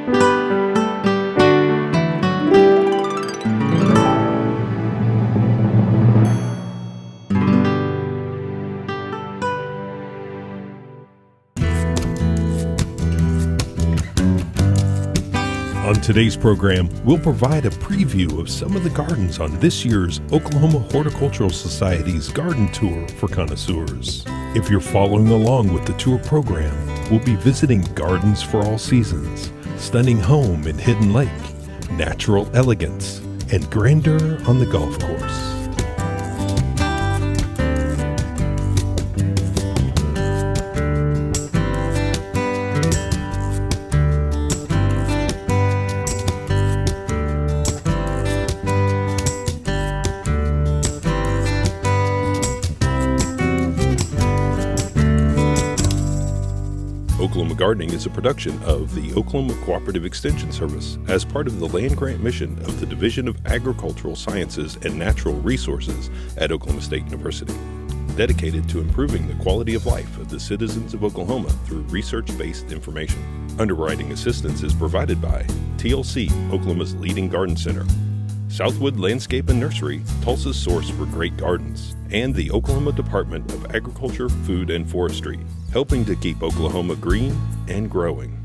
On today's program, we'll provide a preview of some of the gardens on this year's Oklahoma Horticultural Society's garden tour for connoisseurs. If you're following along with the tour program, we'll be visiting gardens for all seasons, stunning home and hidden lake, natural elegance, and grandeur on the golf course. Oklahoma Gardening is a production of the Oklahoma Cooperative Extension Service as part of the land grant mission of the Division of Agricultural Sciences and Natural Resources at Oklahoma State University, dedicated to improving the quality of life of the citizens of Oklahoma through research-based information. Underwriting assistance is provided by TLC, Oklahoma's leading garden center, Southwood Landscape and Nursery, Tulsa's source for great gardens, and the Oklahoma Department of Agriculture, Food, and Forestry, helping to keep Oklahoma green and growing.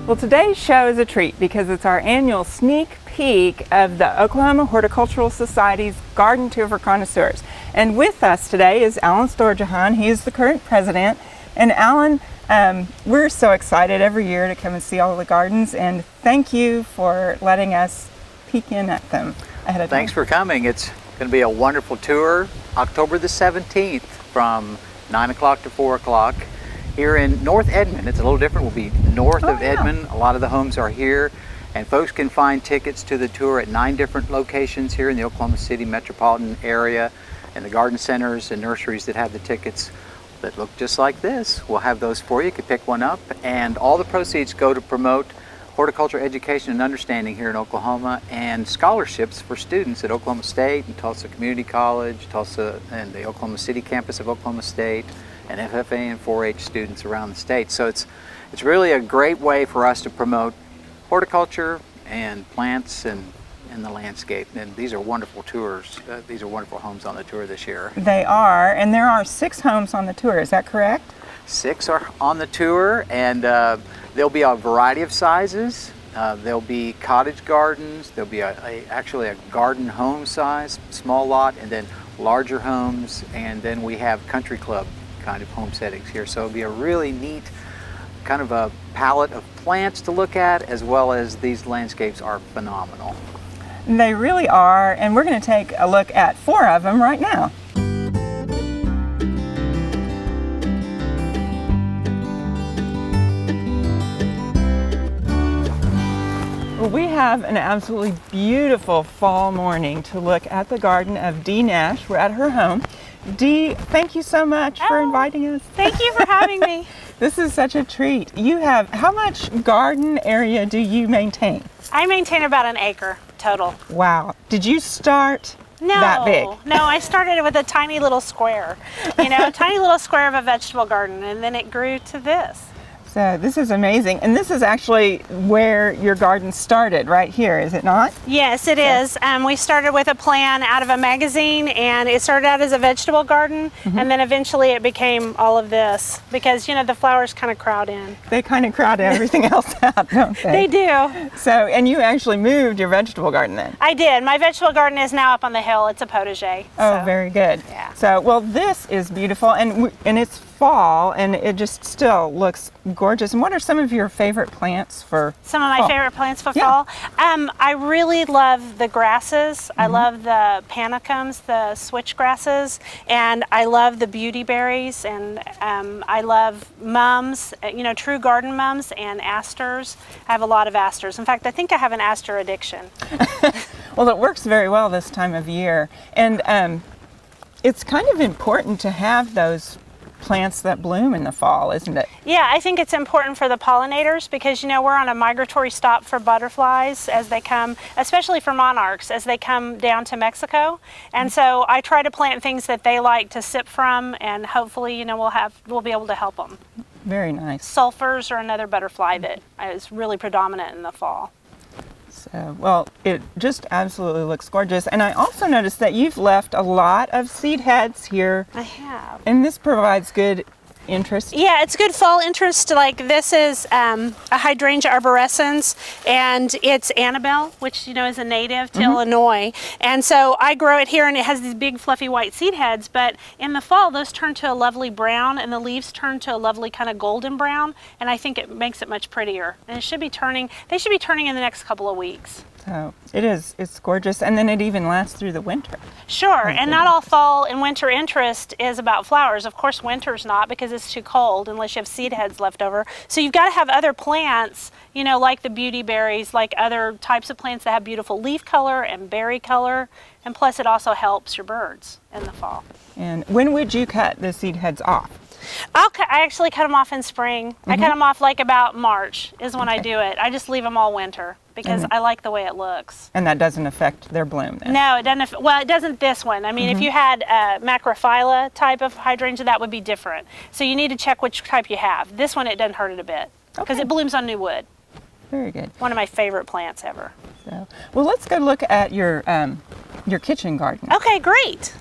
Well, today's show is a treat because it's our annual sneak peek of the Oklahoma Horticultural Society's Garden Tour for Connoisseurs. And with us today is Alan Storjahan. He is the current president. And Alan, we're so excited every year to come and see all the gardens, and thank you for letting us peek in at them ahead of time. Thanks for coming. It's going to be a wonderful tour, October the 17th from 9 o'clock to 4 o'clock here in North Edmond. It's a little different. We'll be north of Edmond. A lot of the homes are here, and folks can find tickets to the tour at 9 different locations here in the Oklahoma City metropolitan area, and the garden centers and nurseries that have the tickets that look just like this. We'll have those for you. You can pick one up, and all the proceeds go to promote horticulture education and understanding here in Oklahoma, and scholarships for students at Oklahoma State and Tulsa Community College, Tulsa and the Oklahoma City campus of Oklahoma State, and FFA and 4-H students around the state. So it's really a great way for us to promote horticulture and plants and the landscape. And these are wonderful tours. These are wonderful homes on the tour this year. They are, and there are 6 homes on the tour. Is that correct? 6 are on the tour, and there'll be a variety of sizes. There'll be cottage gardens. There'll be actually a garden home size, small lot, and then larger homes, and then we have country club kind of home settings here. So it'll be a really neat kind of a palette of plants to look at, as well as these landscapes are phenomenal. They really are, and we're going to take a look at 4 of them right now. Well, we have an absolutely beautiful fall morning to look at the garden of Dee Nash. We're at her home. Dee, thank you so much for inviting us. Thank you for having me. This is such a treat. You have, how much garden area do you maintain? I maintain about an acre total. Wow. Did you start that big? No, I started with a tiny little square, a tiny little square of a vegetable garden, and then it grew to this. So this is amazing. And this is actually where your garden started, right here, is it not? Yes, it is. We started with a plan out of a magazine, and it started out as a vegetable garden, and then eventually it became all of this because, the flowers kind of crowd in. They kind of crowd everything else out, don't they? They do. So, and you actually moved your vegetable garden then? I did. My vegetable garden is now up on the hill. It's a potager. Oh, very good. Yeah. So, well, this is beautiful, and it's fall, and it just still looks gorgeous. And what are some of your favorite plants for Some of my fall? favorite plants for fall? I really love the grasses. I love the panicums, the switch grasses, and I love the beauty berries, and I love mums, true garden mums and asters. I have a lot of asters. In fact, I think I have an aster addiction. Well, it works very well this time of year, and it's kind of important to have those plants that bloom in the fall, isn't it? Yeah, I think it's important for the pollinators because, you know, we're on a migratory stop for butterflies as they come, especially for monarchs, as they come down to Mexico. And so I try to plant things that they like to sip from, and hopefully, you know, we'll be able to help them. Very nice. Sulfurs are another butterfly that is really predominant in the fall. So, well, it just absolutely looks gorgeous. And I also noticed that you've left a lot of seed heads here. I have. And this provides good interest. Yeah, it's good fall interest. Like this is a hydrangea arborescens, and it's Annabelle, which, you know, is a native to Illinois. And so I grow it here, and it has these big fluffy white seed heads, but in the fall those turn to a lovely brown, and the leaves turn to a lovely kind of golden brown, and I think it makes it much prettier. And they should be turning in the next couple of weeks. So it's gorgeous, and then it even lasts through the winter. Sure, and not all fall and winter interest is about flowers. Of course, winter's not, because it's too cold unless you have seed heads left over. So you've got to have other plants, you know, like the beauty berries, like other types of plants that have beautiful leaf color and berry color, and plus it also helps your birds in the fall. And when would you cut the seed heads off? I actually cut them off in spring. I cut them off like about March is when I do it. I just leave them all winter because I like the way it looks. And that doesn't affect their bloom then? No, it doesn't. Well, it doesn't this one. I mean, if you had a macrophylla type of hydrangea, that would be different. So you need to check which type you have. This one, it doesn't hurt it a bit because it blooms on new wood. Very good. One of my favorite plants ever. So, well, let's go look at your kitchen garden. Okay, great.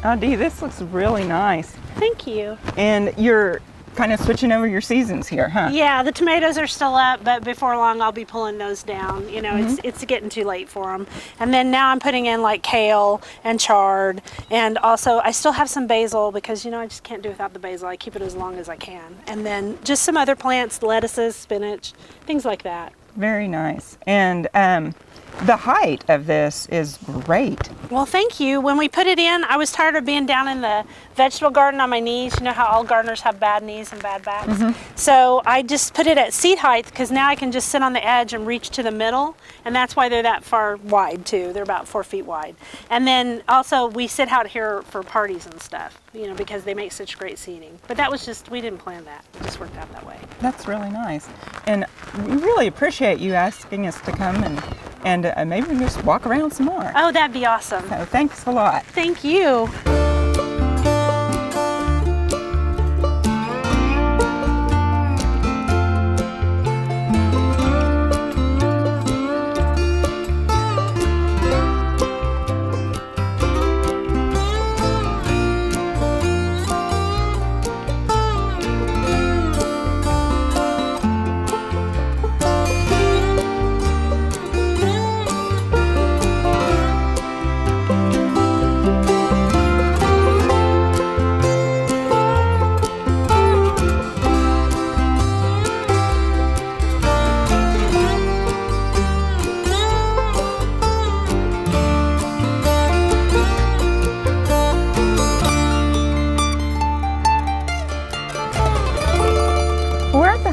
Oh, Dee, this looks really nice. Thank you. And you're kind of switching over your seasons here, huh? Yeah, the tomatoes are still up, but before long I'll be pulling those down. You know, it's getting too late for them. And then now I'm putting in like kale and chard, and also I still have some basil because, you know, I just can't do without the basil. I keep it as long as I can. And then just some other plants, lettuces, spinach, things like that. Very nice. And the height of this is great. Well, thank you. When we put it in, I was tired of being down in the vegetable garden on my knees. You know how all gardeners have bad knees and bad backs? So I just put it at seat height because now I can just sit on the edge and reach to the middle, and that's why they're that far wide too. They're about 4 feet wide. And then also we sit out here for parties and stuff, you know, because they make such great seating. But that was just, we didn't plan that. It just worked out that way. That's really nice. And we really appreciate you asking us to come and maybe we can just walk around some more. Oh, that'd be awesome. So thanks a lot. Thank you.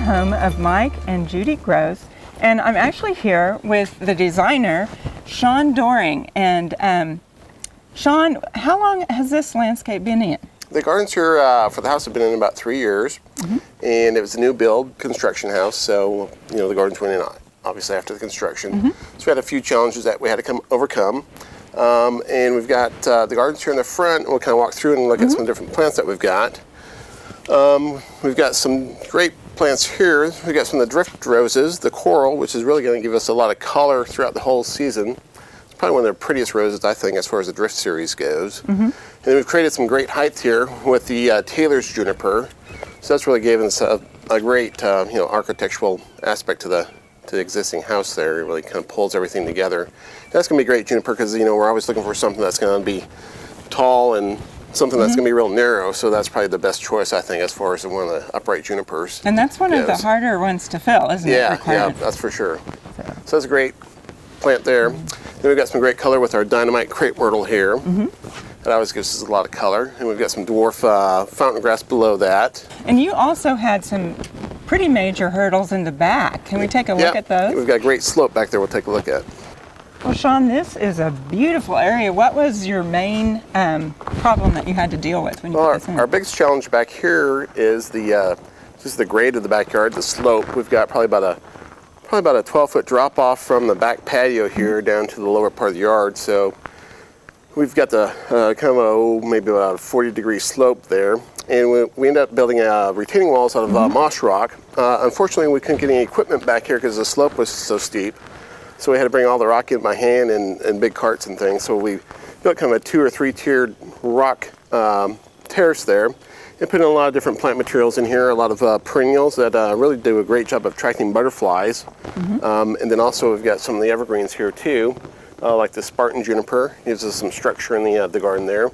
Home of Mike and Judy Gross, and I'm actually here with the designer Sean Doring. And Sean, how long has this landscape been in? The gardens here for the house have been in about 3 years, and it was a new build construction house, so you know the gardens went in obviously after the construction. So we had a few challenges that we had to overcome, and we've got the gardens here in the front, and we'll kind of walk through and look at some different plants that we've got. We've got some great plants here. We've got some of the drift roses, the coral, which is really going to give us a lot of color throughout the whole season. It's probably one of the prettiest roses, I think, as far as the drift series goes. And then we've created some great height here with the Taylor's juniper. So that's really given us a great you know, architectural aspect to the existing house there. It really kind of pulls everything together. That's going to be great juniper because, you know, we're always looking for something that's going to be tall and something that's going to be real narrow, so that's probably the best choice, I think, as far as one of the upright junipers. And that's one of the harder ones to fill, isn't it? Yeah, that's for sure. So that's a great plant there. Then we've got some great color with our dynamite crepe myrtle here. That always gives us a lot of color. And we've got some dwarf fountain grass below that. And you also had some pretty major hurdles in the back. Can we take a look at those? We've got a great slope back there we'll take a look at. Well, Sean, this is a beautiful area. What was your main problem that you had to deal with when you put this in? Our biggest challenge back here is just the grade of the backyard, the slope. We've got probably about a 12-foot drop off from the back patio here down to the lower part of the yard. So we've got the maybe about a 40-degree slope there. And we ended up building retaining walls out of moss rock. Unfortunately, we couldn't get any equipment back here because the slope was so steep. So we had to bring all the rock in by hand and big carts and things. So we built kind of a 2 or 3 tiered rock terrace there and put in a lot of different plant materials in here, a lot of perennials that really do a great job of attracting butterflies. And then also we've got some of the evergreens here too, like the Spartan juniper, gives us some structure in the garden there.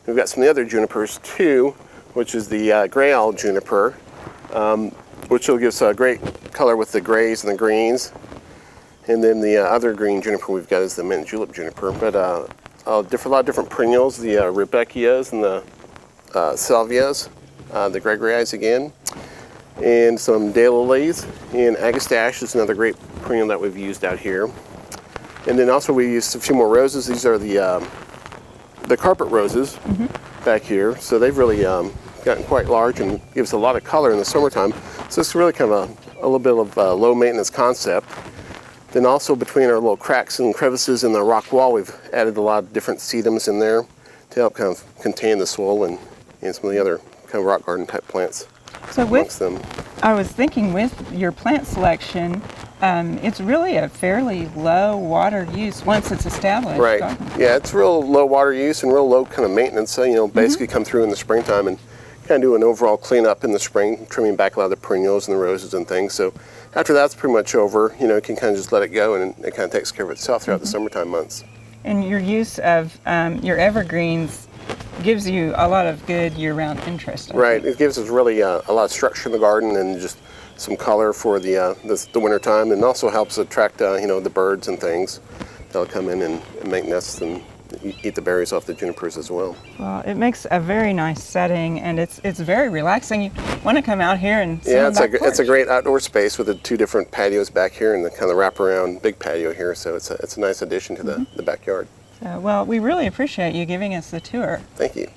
We've got some of the other junipers too, which is the gray owl juniper, which will give us a great color with the grays and the greens. And then the other green juniper we've got is the mint julep juniper. But a lot of different perennials, the Rebeckias and the Salvias, the Gregory's again, and some daylilies. And agastache is another great perennial that we've used out here. And then also we used a few more roses. These are the carpet roses back here. So they've really gotten quite large and gives a lot of color in the summertime. So it's really kind of a little bit of a low maintenance concept. Then also between our little cracks and crevices in the rock wall, we've added a lot of different sedums in there to help kind of contain the soil and some of the other kind of rock garden type plants amongst them. I was thinking with your plant selection, it's really a fairly low water use once it's established. Right. Yeah, it's real low water use and real low kind of maintenance. So, basically come through in the springtime and kind of do an overall cleanup in the spring, trimming back a lot of the perennials and the roses and things. So after that's pretty much over, you can kind of just let it go and it kind of takes care of itself throughout the summertime months. And your use of your evergreens gives you a lot of good year-round interest. Right. It gives us really a lot of structure in the garden and just some color for the winter time, and also helps attract the birds and things. They'll come in and make nests and eat the berries off the junipers as well. Well, it makes a very nice setting, and it's very relaxing. You want to come out here and sit on the back porch. It's a great outdoor space with the 2 different patios back here and the kind of wraparound big patio here. So it's a nice addition to the backyard. Well, we really appreciate you giving us the tour. Thank you.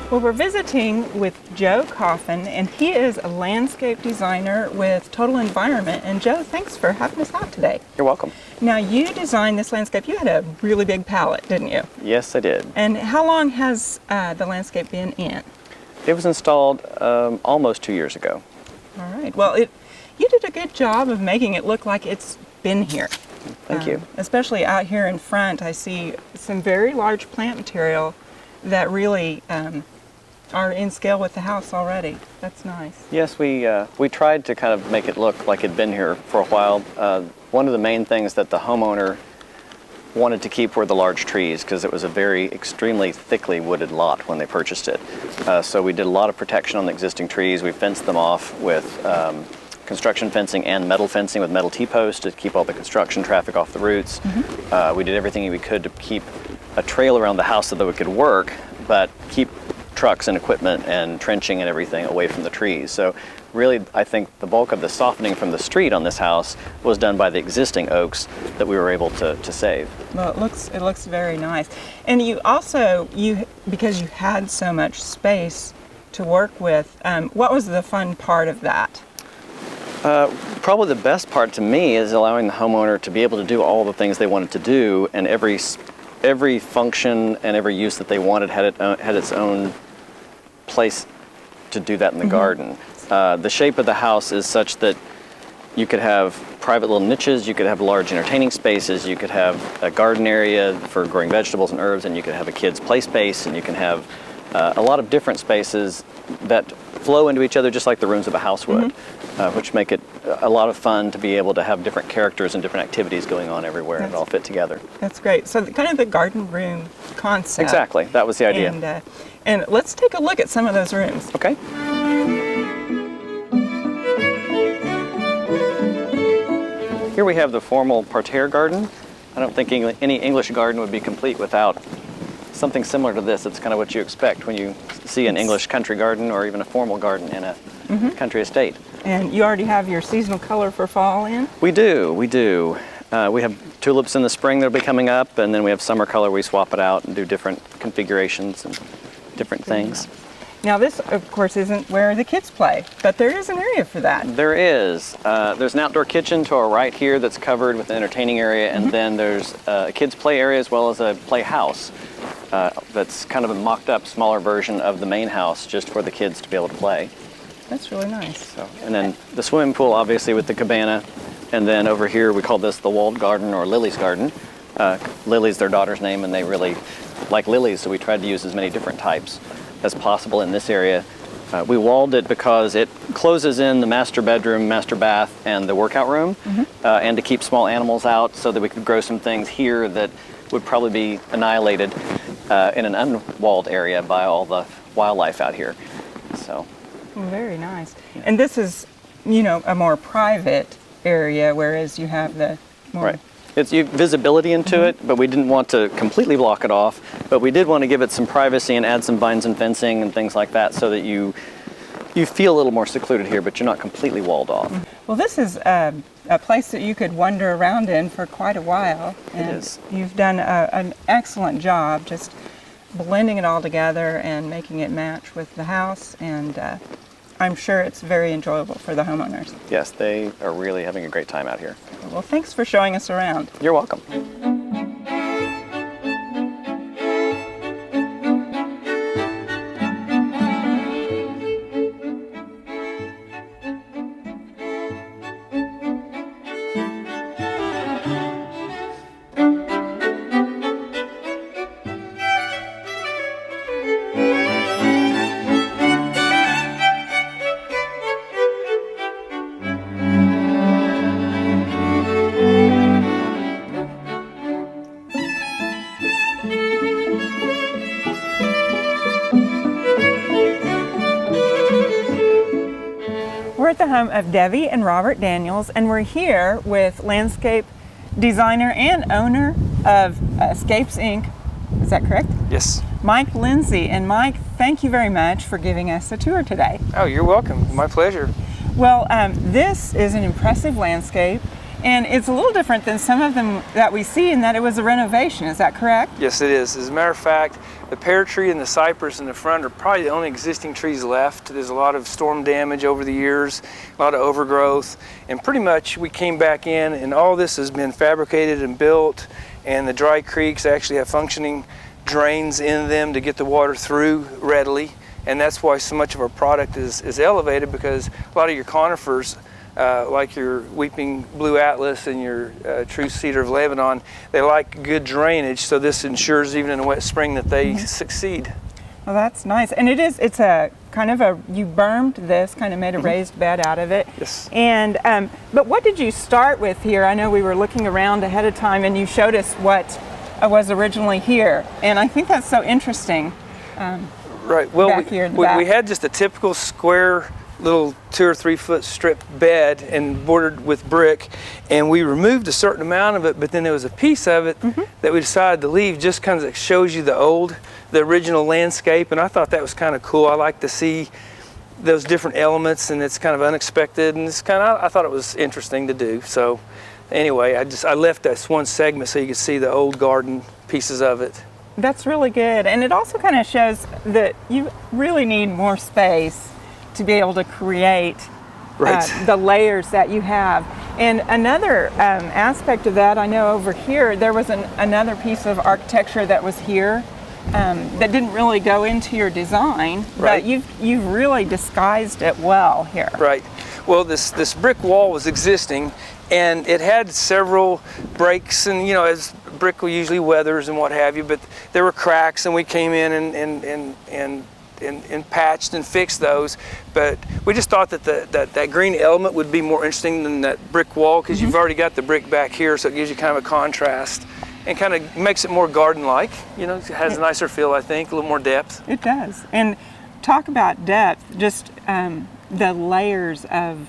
Well, we're visiting with Joe Coffin, and he is a landscape designer with Total Environment. And Joe, thanks for having us out today. You're welcome. Now, you designed this landscape. You had a really big palette, didn't you? Yes, I did. And how long has the landscape been in? It was installed almost 2 years ago. All right. Well, you did a good job of making it look like it's been here. Thank you. Especially out here in front, I see some very large plant material that really are in scale with the house already. That's nice. Yes, we tried to kind of make it look like it'd been here for a while. One of the main things that the homeowner wanted to keep were the large trees, because it was a very extremely thickly wooded lot when they purchased it. So we did a lot of protection on the existing trees. We fenced them off with construction fencing and metal fencing with metal T-posts to keep all the construction traffic off the roots. We did everything we could to keep a trail around the house so that it could work, but keep trucks and equipment and trenching and everything away from the trees. So really, I think the bulk of the softening from the street on this house was done by the existing oaks that we were able to save. Well, it looks very nice. And you also, because you had so much space to work with, what was the fun part of that? Probably the best part to me is allowing the homeowner to be able to do all the things they wanted to do, and every function and every use that they wanted had its own place to do that in the garden. The shape of the house is such that you could have private little niches, you could have large entertaining spaces, you could have a garden area for growing vegetables and herbs, and you could have a kid's play space, and you can have a lot of different spaces that flow into each other just like the rooms of a house would, which make it a lot of fun to be able to have different characters and different activities going on everywhere and all fit together. That's great. So kind of the garden room concept. Exactly, that was the idea. And let's take a look at some of those rooms. Okay. we have the formal parterre garden. I don't think any English garden would be complete without something similar to this. It's kind of what you expect when you see an English country garden or even a formal garden in a country estate. And you already have your seasonal color for fall in? We do. We have tulips in the spring that'll be coming up, and then we have summer color. We swap it out and do different configurations and different things. Now this, of course, isn't where the kids play, but there is an area for that. There is. There's an outdoor kitchen to our right here that's covered with an entertaining area, and then there's a kids' play area as well as a playhouse that's kind of a mocked-up, smaller version of the main house just for the kids to be able to play. That's really nice. So, and then the swimming pool, obviously, with the cabana. And then over here, we call this the walled garden or Lily's garden. Lily's their daughter's name, and they really like lilies, so we tried to use as many different types as possible in this area. We walled it because it closes in the master bedroom, master bath, and the workout room, and to keep small animals out so that we could grow some things here that would probably be annihilated in an unwalled area by all the wildlife out here. So, very nice. And this is, you know, a more private area, whereas you have the more... Right. It's visibility into it, but we didn't want to completely block it off. But we did want to give it some privacy and add some vines and fencing and things like that so that you feel a little more secluded here, but you're not completely walled off. Well, this is a place that you could wander around in for quite a while. And It is. You've done an excellent job just blending it all together and making it match with the house, and I'm sure it's very enjoyable for the homeowners. Yes, they are really having a great time out here. Well, thanks for showing us around. You're welcome. We're at the home of Debbie and Robert Daniels, and we're here with landscape designer and owner of Escapes Inc. Is that correct? Yes. Mike Lindsay. And Mike, thank you very much for giving us a tour today. Oh, you're welcome. My pleasure. Well, this is an impressive landscape, and it's a little different than some of them that we see in that it was a renovation. Is that correct? Yes, it is. As a matter of fact, the pear tree and the cypress in the front are probably the only existing trees left. There's a lot of storm damage over the years, a lot of overgrowth, and pretty much we came back in and all this has been fabricated and built, and the dry creeks actually have functioning drains in them to get the water through readily, and that's why so much of our product is elevated, because a lot of your conifers, like your weeping blue atlas and your true cedar of Lebanon, they like good drainage, so this ensures even in a wet spring that they succeed. Well, that's nice. And it's a kind of you bermed this, kind of made a raised bed out of it. Yes. And, but what did you start with here? I know we were looking around ahead of time and you showed us what was originally here. And I think that's so interesting. Right, well, back here in the back. we had just a typical square little 2 or 3 foot strip bed and bordered with brick, and we removed a certain amount of it, but then there was a piece of it that we decided to leave, just kind of shows you the original landscape, and I thought that was kind of cool. I like to see those different elements, and it's kind of unexpected, and it's kind of, I thought it was interesting to do. So anyway, I left this one segment so you could see the old garden pieces of it. That's really good. And it also kind of shows that you really need more space to be able to create the layers that you have. And another aspect of that, I know over here, there was another piece of architecture that was here that didn't really go into your design, but you've really disguised it well here. Right. Well, this brick wall was existing, and it had several breaks, and you know, as brick usually weathers and what have you, but there were cracks, and we came in and patched and fixed those. But we just thought that that green element would be more interesting than that brick wall, because you've already got the brick back here, so it gives you kind of a contrast and kind of makes it more garden-like. You know, it has a nicer feel, I think, a little more depth. It does. And talk about depth, just the layers of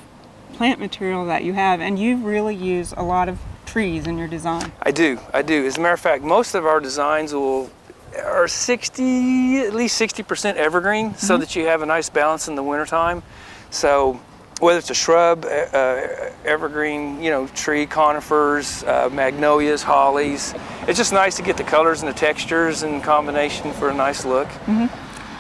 plant material that you have, and you really use a lot of trees in your design. I do. As a matter of fact, most of our designs are at least 60% evergreen, so that you have a nice balance in the wintertime. So whether it's a shrub, evergreen, tree, conifers, magnolias, hollies, it's just nice to get the colors and the textures in combination for a nice look.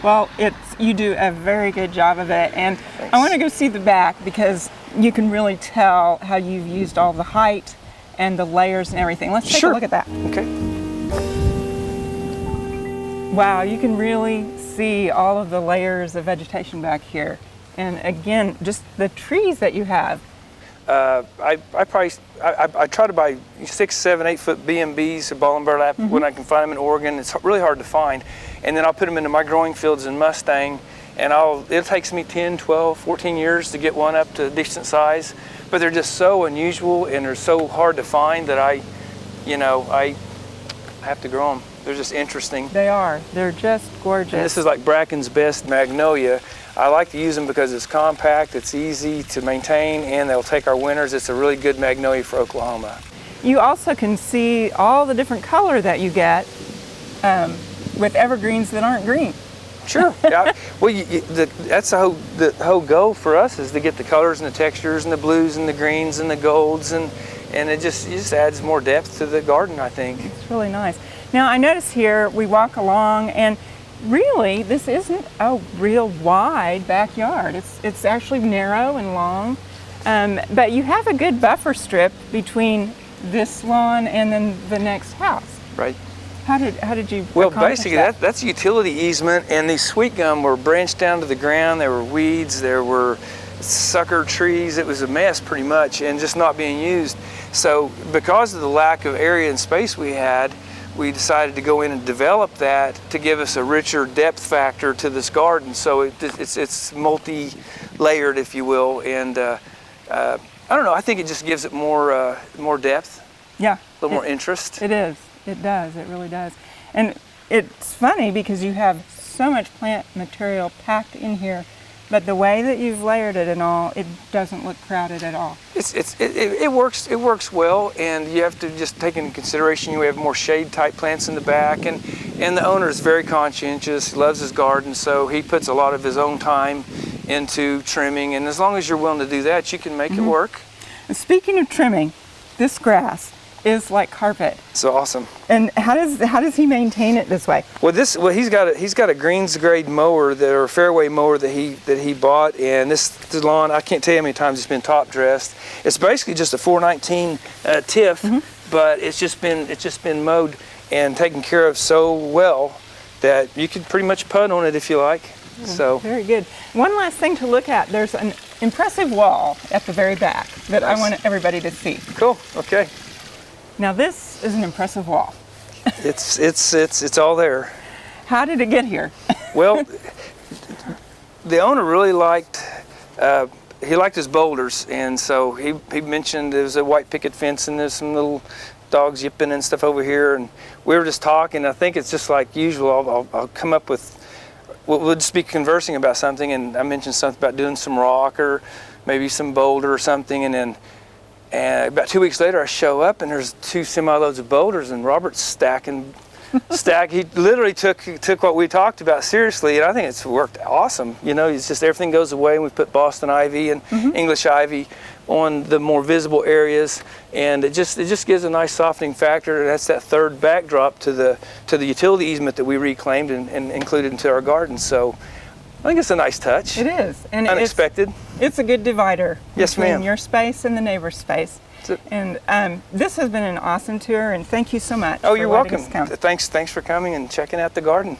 Well, you do a very good job of it, and Thanks. I want to go see the back because you can really tell how you've used all the height and the layers and everything. Let's take a look at that. Okay. Wow, you can really see all of the layers of vegetation back here. And again, just the trees that you have. I try to buy 6, 7, 8 foot B&Bs or ball and burlap when I can find them in Oregon. It's really hard to find. And then I'll put them into my growing fields in Mustang, and it takes me 10, 12, 14 years to get one up to a decent size. But they're just so unusual and they're so hard to find that I have to grow them. They're just interesting. They are. They're just gorgeous. And this is like Bracken's best magnolia. I like to use them because it's compact, it's easy to maintain, and they'll take our winters. It's a really good magnolia for Oklahoma. You also can see all the different color that you get with evergreens that aren't green. Sure. Yeah. Well, that's the whole goal for us is to get the colors and the textures and the blues and the greens and the golds, and it just adds more depth to the garden, I think. It's really nice. Now I notice here we walk along, and really this isn't a real wide backyard. It's actually narrow and long, but you have a good buffer strip between this lawn and then the next house. Right. How did you Well, accomplish basically that? that's utility easement, and these sweet gum were branched down to the ground. There were weeds, there were sucker trees. It was a mess pretty much, and just not being used. So because of the lack of area and space we had, we decided to go in and develop that to give us a richer depth factor to this garden. So it's multi-layered, if you will, and I don't know. I think it just gives it more depth. Yeah. A little more interest. It is. It does. It really does. And it's funny because you have so much plant material packed in here, but the way that you've layered it and all, it doesn't look crowded at all. It works well, and you have to just take into consideration you have more shade type plants in the back, and the owner is very conscientious. He loves his garden, so he puts a lot of his own time into trimming, and as long as you're willing to do that, you can make it work. And speaking of trimming, this grass is like carpet. So awesome. And how does he maintain it this way? Well, he's got a greens grade mower or a fairway mower that he bought, and this lawn, I can't tell you how many times it's been top dressed. It's basically just a 419 Tiff, but it's just been mowed and taken care of so well that you could pretty much putt on it if you like. So very good. One last thing to look at. There's an impressive wall at the very back that I want everybody to see. Cool. Okay. Now this is an impressive wall. It's all there. How did it get here? Well, the owner really liked his boulders, and so he mentioned there's a white picket fence and there's some little dogs yipping and stuff over here, and we were just talking. I think it's just like usual. I'll come up with, we'll just be conversing about something, and I mentioned something about doing some rock or maybe some boulder or something, and then about 2 weeks later I show up and there's 2 semi-loads of boulders, and Robert's stacking. He literally took what we talked about seriously, and I think it's worked awesome. It's just everything goes away, and we put Boston ivy and English ivy on the more visible areas, and it just gives a nice softening factor. That's that third backdrop to the utility easement that we reclaimed and included into our garden. So I think it's a nice touch. It is, and unexpected. It's a good divider between ma'am. your space and the neighbor's space. And this has been an awesome tour, and thank you so much. Oh, for you're letting welcome. us come. Thanks for coming and checking out the garden.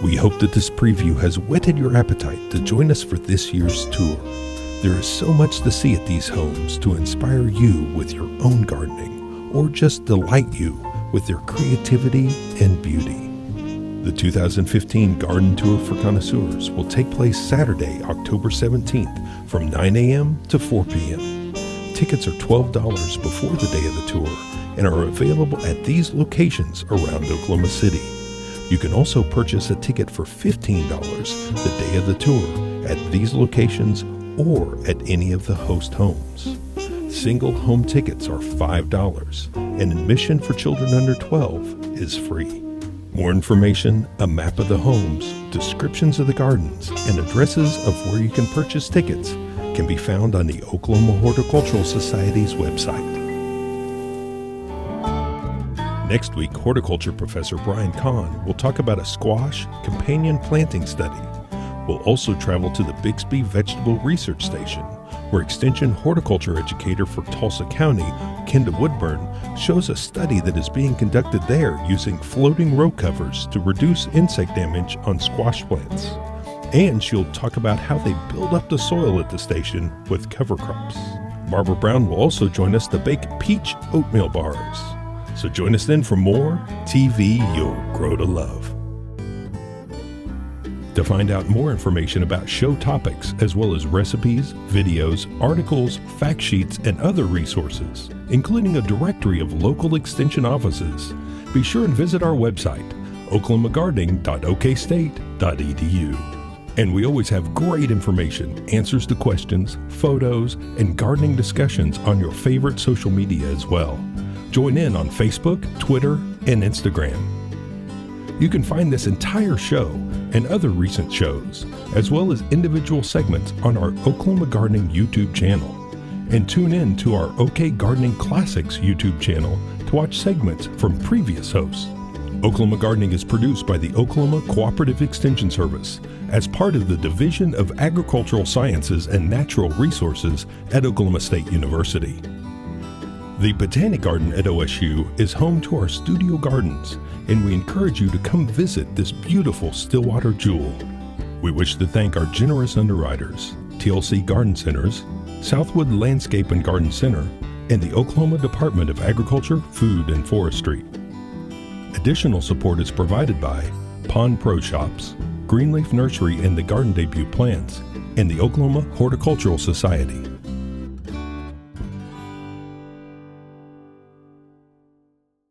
We hope that this preview has whetted your appetite to join us for this year's tour. There is so much to see at these homes to inspire you with your own gardening, or just delight you with their creativity and beauty. The 2015 Garden Tour for Connoisseurs will take place Saturday, October 17th from 9 a.m. to 4 p.m. Tickets are $12 before the day of the tour and are available at these locations around Oklahoma City. You can also purchase a ticket for $15 the day of the tour at these locations or at any of the host homes. Single home tickets are $5, and admission for children under 12 is free. More information, a map of the homes, descriptions of the gardens, and addresses of where you can purchase tickets can be found on the Oklahoma Horticultural Society's website. Next week, horticulture professor Brian Kahn will talk about a squash companion planting study. We'll also travel to the Bixby Vegetable Research Station, where Extension horticulture educator for Tulsa County, Kenda Woodburn, shows a study that is being conducted there using floating row covers to reduce insect damage on squash plants. And she'll talk about how they build up the soil at the station with cover crops. Barbara Brown will also join us to bake peach oatmeal bars. So join us then for more TV you'll grow to love. To find out more information about show topics, as well as recipes, videos, articles, fact sheets, and other resources, including a directory of local extension offices, be sure and visit our website, oklahomagardening.okstate.edu. And we always have great information, answers to questions, photos, and gardening discussions on your favorite social media as well. Join in on Facebook, Twitter, and Instagram. You can find this entire show and other recent shows, as well as individual segments on our Oklahoma Gardening YouTube channel. And tune in to our OK Gardening Classics YouTube channel to watch segments from previous hosts. Oklahoma Gardening is produced by the Oklahoma Cooperative Extension Service as part of the Division of Agricultural Sciences and Natural Resources at Oklahoma State University. The Botanic Garden at OSU is home to our studio gardens, and we encourage you to come visit this beautiful Stillwater jewel. We wish to thank our generous underwriters, TLC Garden Centers, Southwood Landscape and Garden Center, and the Oklahoma Department of Agriculture, Food, and Forestry. Additional support is provided by Pond Pro Shops, Greenleaf Nursery and the Garden Debut Plants, and the Oklahoma Horticultural Society.